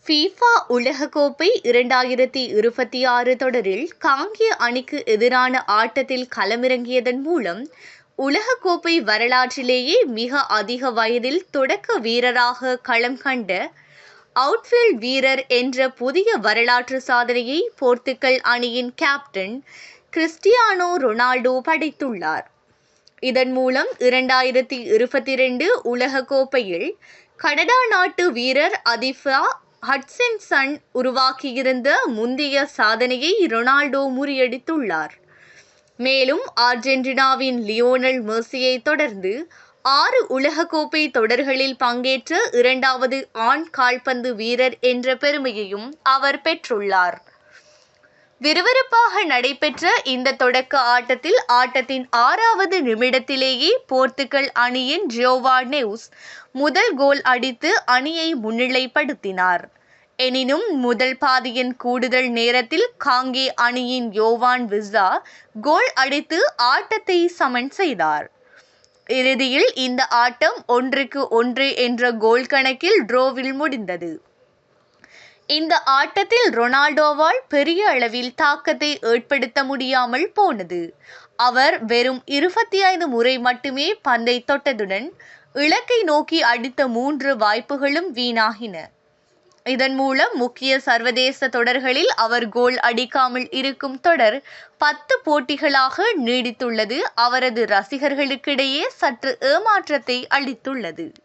FIFA உலகக்கோப்பை 2026 தொடரில் காங்கேய அணிக்கு எதிரான ஆட்டத்தில் களமிறங்கியதன் மூலம் உலகக்கோப்பை வரலாற்றிலேயே மிக அதிக வயதில் தொடக்க வீரராக களம் கண்ட அவுட்ஃபீல்ட் வீரர் என்ற புதிய வரலாற்று சாதனையை போர்த்துகல் அணியின் கேப்டன் கிறிஸ்டியானோ ரொனால்டோ படைத்துள்ளார். இதன் மூலம் 2022 உலகக்கோப்பையில் கனடா நாட்டு வீரர் அதிஃபா ஹட்சின்சன் உருவாக்கியிருந்த முந்தைய சாதனையை ரொனால்டோ முறியடித்துள்ளார். மேலும் அர்ஜென்டினாவின் லியோனல் மெஸ்ஸியை தொடர்ந்து 6 உலகக்கோப்பை தொடர்களில் பங்கேற்ற இரண்டாவது ஆண் கால்பந்து வீரர் என்ற பெருமையையும் அவர் பெற்றுள்ளார். விறுவிறுப்பாக நடைபெற்ற இந்த தொடக்க ஆட்டத்தில் ஆட்டத்தின் 6வது நிமிடத்திலேயே போர்த்துகல் அணியின் ஜோவா நெவ்ஸ் முதல் கோல் அடித்து அணியை முன்னிலைப்படுத்தினார். எனினும் முதல் பாதியின் கூடுதல் நேரத்தில் காங்கேய அணியின் யோவான் விசா கோல் அடித்து ஆட்டத்தை சமன் செய்தார். இறுதியில் இந்த ஆட்டம் 1-1 என்ற கோல் கணக்கில் டிராவில் முடிந்தது. இந்த ஆட்டத்தில் ரொனால்டோவால் பெரிய அளவில் தாக்கத்தை ஏற்படுத்த முடியாமல் போனது. அவர் வெறும் 25 முறை மட்டுமே பந்தை தொட்டதுடன் இலக்கை நோக்கி அடித்த 3 வாய்ப்புகளும் வீணாகின. இதன் மூலம் முக்கிய சர்வதேச தொடர்களில் அவர் கோல் அடிக்காமல் இருக்கும் தொடர் 10 போட்டிகளாக நீடித்துள்ளது அவரது ரசிகர்களுக்கிடையே சற்று ஏமாற்றத்தை அளித்துள்ளது.